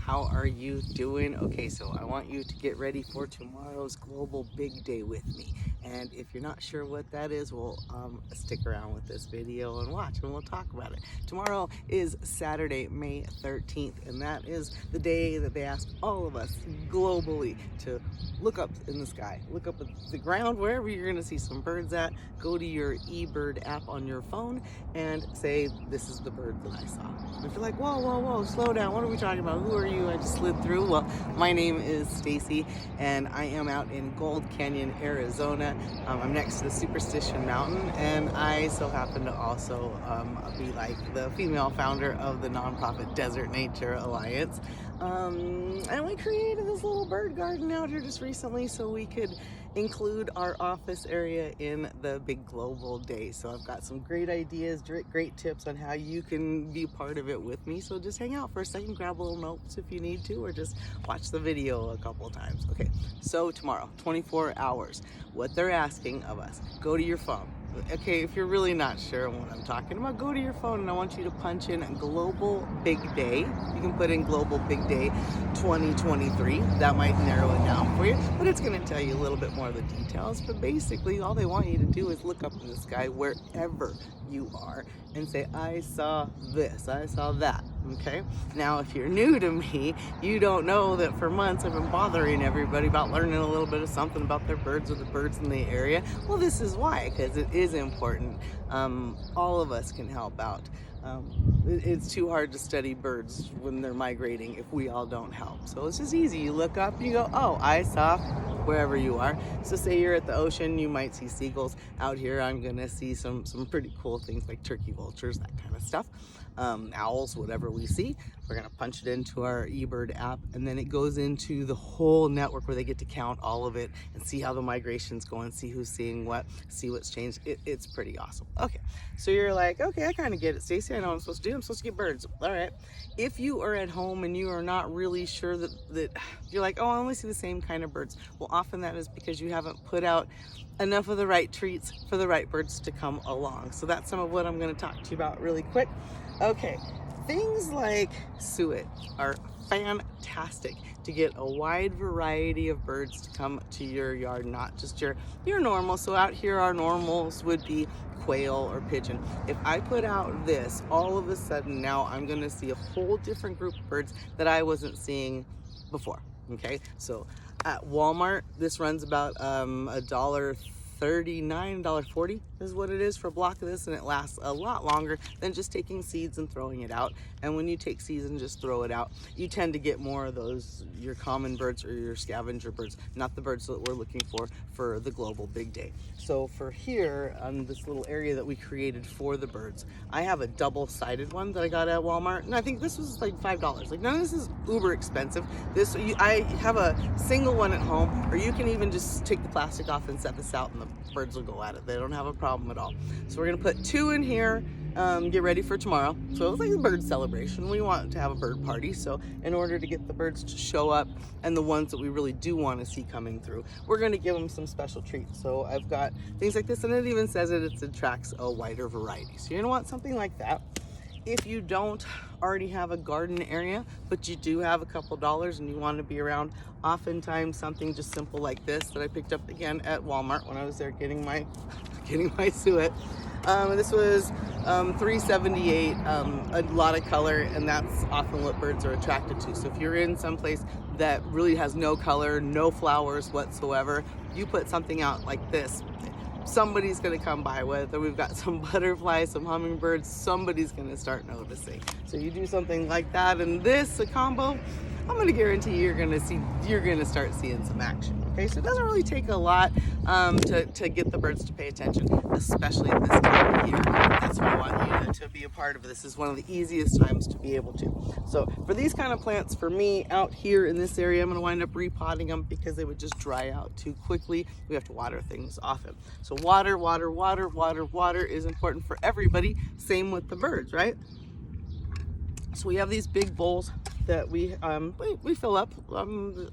How are you doing? Okay, so I want you to get ready for tomorrow's Global Big Day with me. And if you're not sure what that is, well, stick around with this video and watch, and we'll talk about it. Tomorrow is Saturday, May 13th, and that is the day that they ask all of us globally to look up in the sky, look up at the ground, wherever you're going to see some birds at. Go to your eBird app on your phone and say, this is the bird that I saw. And if you're like, whoa, slow down, what are we talking about? Who are you? I just slid through. Well, my name is Stacy, and I am out in Gold Canyon, Arizona. I'm next to the Superstition Mountain, and I so happen to also be like the female founder of the nonprofit Desert Nature Alliance. And we created this little bird garden out here just recently so we could include our office area in the big global day. So I've got some great ideas, great tips on how you can be part of it with me. So just hang out for a second, grab a little notes if you need to, or just watch the video a couple of times. Okay, so tomorrow, 24 hours, what they're asking of us, go to your phone. Okay, if you're really not sure what I'm talking about, go to your phone and I want you to punch in Global Big Day. You can put in Global Big Day 2023. That might narrow it down for you, but it's going to tell you a little bit more of the details. But basically, all they want you to do is look up in the sky wherever you are and say, I saw this, I saw that. Okay, now if you're new to me, you don't know that for months I've been bothering everybody about learning a little bit of something about their birds or the birds in the area. Well, this is why, because it is important. All of us can help out. It's too hard to study birds when they're migrating if we all don't help. So it's just easy. You look up, you go, oh, I saw wherever you are. So say you're at the ocean, you might see seagulls. Out here, I'm gonna see some pretty cool things like turkey vultures, that kind of stuff. Owls, whatever we see, we're gonna punch it into our eBird app, and then it goes into the whole network where they get to count all of it and see how the migration's going, see who's seeing what, see what's changed. It's pretty awesome. Okay, so you're like, okay, I kind of get it, Stacy. I know what I'm supposed to do. I'm supposed to get birds. All right. If you are at home and you are not really sure that you're like, oh, I only see the same kind of birds. Well, often that is because you haven't put out enough of the right treats for the right birds to come along. So that's some of what I'm going to talk to you about really quick. Okay, things like suet are fantastic to get a wide variety of birds to come to your yard, not just your normal. So out here, our normals would be quail or pigeon. If I put out this, all of a sudden now I'm going to see a whole different group of birds that I wasn't seeing before. Okay, so at Walmart, this runs about $1.39, $1.40 is what it is for a block of this, and it lasts a lot longer than just taking seeds and throwing it out. And when you take seeds and just throw it out, you tend to get more of those, your common birds or your scavenger birds, not the birds that we're looking for the Global Big Day. So for here, on this little area that we created for the birds, I have a double-sided one that I got at Walmart, and I think this was like $5. Like, none of this is uber expensive. I have a single one at home, or you can even just take the plastic off and set this out and the birds will go at it. They don't have a problem at all. So we're gonna put 2 in here, get ready for tomorrow. So it's like a bird celebration. We want to have a bird party. So in order to get the birds to show up and the ones that we really do want to see coming through, we're gonna give them some special treats. So I've got things like this, and it even says it attracts a wider variety. So you're gonna want something like that. If you don't already have a garden area, but you do have a couple dollars and you want to be around, oftentimes something just simple like this that I picked up again at Walmart when I was there getting my suet. This was $3.78, a lot of color, and that's often what birds are attracted to. So if you're in some place that really has no color, no flowers whatsoever, you put something out like this, somebody's going to come by. Whether we've got some butterflies, some hummingbirds, somebody's going to start noticing. So you do something like that and this, a combo, I'm going to guarantee you're going to start seeing some action. Okay, so it doesn't really take a lot to get the birds to pay attention, especially at this time of year. That's why I want you to be a part of this. This is one of the easiest times to be able to. So for these kind of plants, for me out here in this area, I'm going to wind up repotting them because they would just dry out too quickly. We have to water things often. So water is important for everybody. Same with the birds, right? So we have these big bowls that we fill up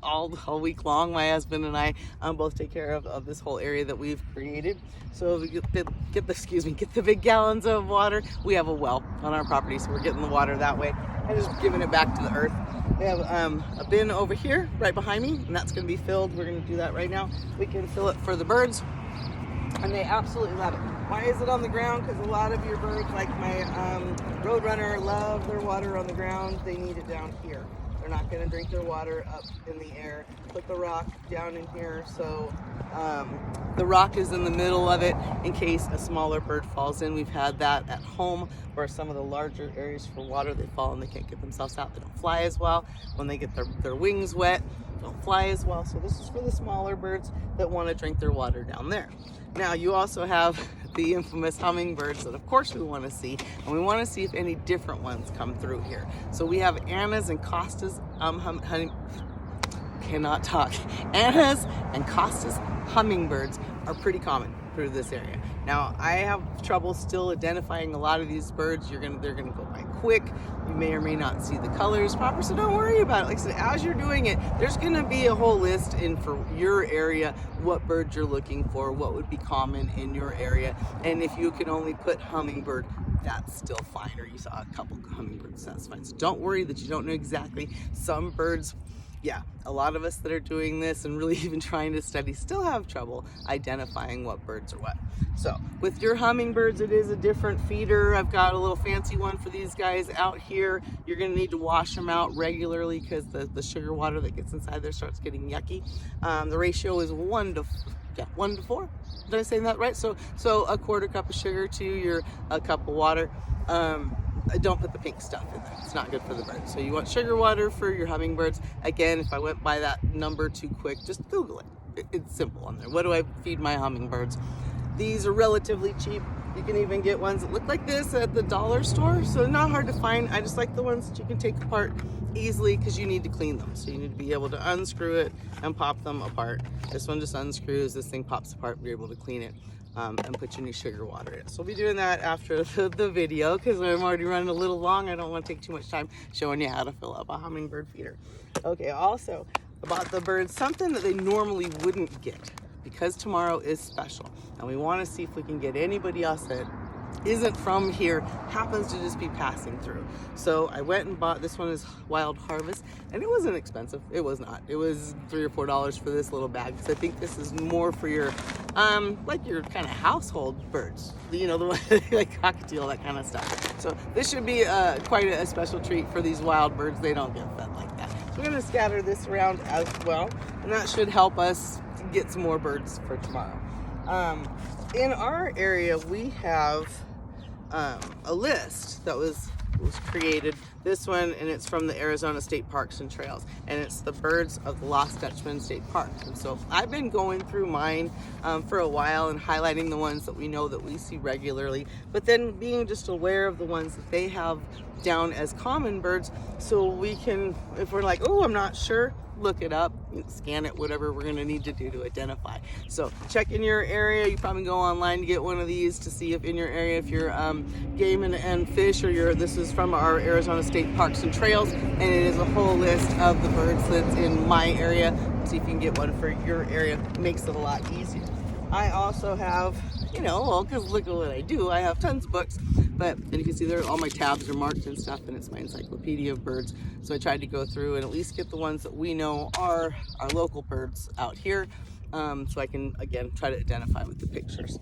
all week long. My husband and I both take care of this whole area that we've created. So we get the big gallons of water. We have a well on our property, so we're getting the water that way and just giving it back to the earth. We have a bin over here right behind me, and that's going to be filled. We're going to do that right now. We can fill it for the birds, and they absolutely love it. Why is it on the ground? Because a lot of your birds, like my Roadrunner, love their water on the ground. They need it down here. They're not going to drink their water up in the air. Put the rock down in here, so the rock is in the middle of it in case a smaller bird falls in. We've had that at home where some of the larger areas for water, they fall and they can't get themselves out. They don't fly as well. When they get their wings wet, they don't fly as well. So this is for the smaller birds that want to drink their water down there. Now you also have the infamous hummingbirds that of course we want to see, and we want to see if any different ones come through here. So we have Anna's and Costa's Anna's and Costa's hummingbirds are pretty common through this area. Now I have trouble still identifying a lot of these birds. They're gonna go by quick. You may or may not see the colors proper, so don't worry about it. Like I said, as you're doing it, there's gonna be a whole list in for your area, what birds you're looking for, what would be common in your area. And if you can only put hummingbird, that's still fine, or you saw a couple hummingbirds, that's fine. So don't worry that you don't know exactly. Some birds, yeah, a lot of us that are doing this and really even trying to study still have trouble identifying what birds are what. So with your hummingbirds, it is a different feeder. I've got a little fancy one for these guys out here. You're gonna need to wash them out regularly because the sugar water that gets inside there starts getting yucky. The ratio is 1 to 4. Did I say that right? So a quarter cup of sugar to a cup of water. Don't put the pink stuff in there. It's not good for the birds. So you want sugar water for your hummingbirds. Again, if I went by that number too quick, just Google it. It's simple on there. What do I feed my hummingbirds? These are relatively cheap. You can even get ones that look like this at the dollar store. So not hard to find. I just like the ones that you can take apart easily because you need to clean them. So you need to be able to unscrew it and pop them apart. This one just unscrews, this thing pops apart, you're able to clean it. And put your new sugar water in. So we'll be doing that after the video because I'm already running a little long. I don't want to take too much time showing you how to fill up a hummingbird feeder. Okay, also about the birds, something that they normally wouldn't get because tomorrow is special. And we want to see if we can get anybody else that isn't from here, happens to just be passing through. So I went and bought, this one is Wild Harvest, and it wasn't expensive. It was not. It was $3 or $4 for this little bag. So I think this is more for your, like your kind of household birds. You know, the one like cockatiel, that kind of stuff. So this should be quite a special treat for these wild birds. They don't get fed like that. So we're gonna scatter this around as well, and that should help us get some more birds for tomorrow. In our area, we have a list that was created. This one, and it's from the Arizona State Parks and Trails, and it's the birds of the Lost Dutchman State Park. And so I've been going through mine for a while and highlighting the ones that we know that we see regularly, but then being just aware of the ones that they have down as common birds, so we can, if we're like, oh, I'm not sure, look it up, scan it, whatever we're gonna need to do to identify. So check in your area. You probably go online to get one of these to see if in your area, if you're game and fish, or this is from our Arizona State Parks and Trails, and it is a whole list of the birds that's in my area. See if you can get one for your area. It makes it a lot easier. I also have, you know, well, because look at what I do. I have tons of books, but and you can see there all my tabs are marked and stuff, and it's my encyclopedia of birds. So I tried to go through and at least get the ones that we know are our local birds out here, so I can again try to identify with the pictures.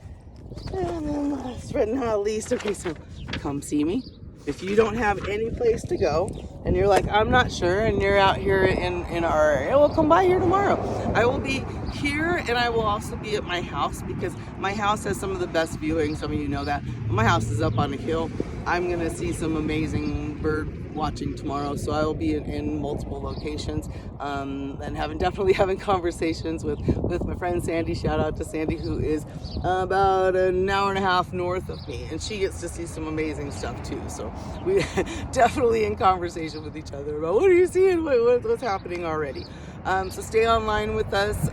And then last but not least, okay, so come see me. If you don't have any place to go and you're like, I'm not sure, and you're out here in our area, well, come by here tomorrow. I will be here, and I will also be at my house because my house has some of the best viewing. Some of you know that. My house is up on a hill. I'm gonna see some amazing bird watching tomorrow, so I will be in multiple locations and definitely having conversations with my friend Sandy. Shout out to Sandy, who is about an hour and a half north of me, and she gets to see some amazing stuff too. So we definitely in conversation with each other about what are you seeing, what's happening already. So stay online with us.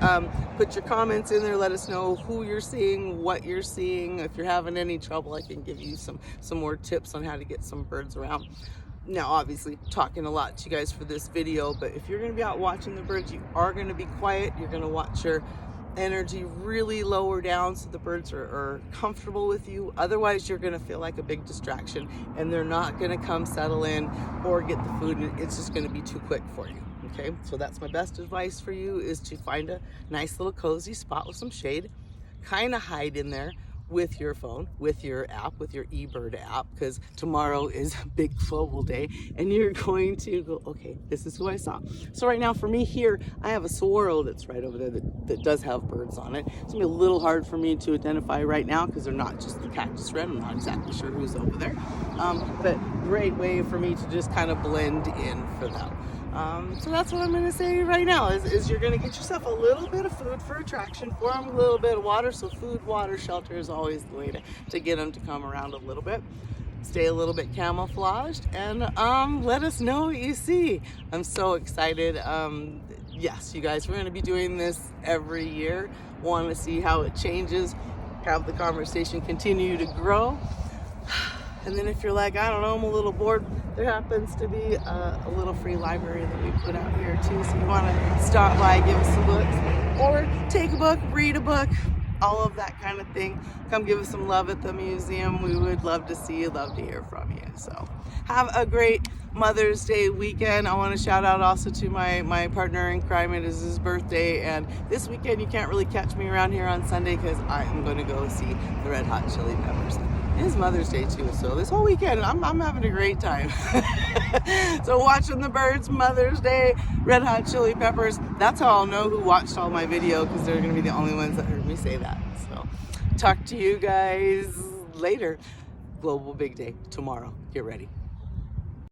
Put your comments in there. Let us know who you're seeing, what you're seeing. If you're having any trouble, I can give you some more tips on how to get some birds around. Now, obviously, talking a lot to you guys for this video, but if you're going to be out watching the birds, you are going to be quiet. You're going to watch energy really lower down so the birds are comfortable with you. Otherwise, you're going to feel like a big distraction and they're not going to come settle in or get the food, and it's just going to be too quick for you. Okay, so that's my best advice for you, is to find a nice little cozy spot with some shade, kind of hide in there with your phone, with your app, with your eBird app, because tomorrow is a big global day and you're going to go, okay, this is who I saw. So right now for me here, I have a swirl that's right over there that does have birds on it. It's gonna be a little hard for me to identify right now because they're not just the cactus wren. I'm not exactly sure who's over there, but great way for me to just kind of blend in for them. So that's what I'm going to say right now is you're going to get yourself a little bit of food for attraction for them, a little bit of water. So food, water, shelter is always the way to get them to come around a little bit. Stay a little bit camouflaged, and let us know what you see. I'm so excited. Yes, you guys, we're going to be doing this every year. Want to see how it changes, have the conversation continue to grow. And then if you're like, I don't know, I'm a little bored, there happens to be a little free library that we put out here too. So you want to stop by, give us some books, or take a book, read a book, all of that kind of thing. Come give us some love at the museum. We would love to see you, love to hear from you. So have a great Mother's Day weekend. I want to shout out also to my partner in crime. It is his birthday, and this weekend you can't really catch me around here on Sunday because I am going to go see the Red Hot Chili Peppers. It is Mother's Day too, so this whole weekend I'm having a great time. So watching the birds, Mother's Day, Red Hot Chili Peppers, that's how I'll know who watched all my video, because they're going to be the only ones that heard me say that. So talk to you guys later. Global Big Day tomorrow. Get ready.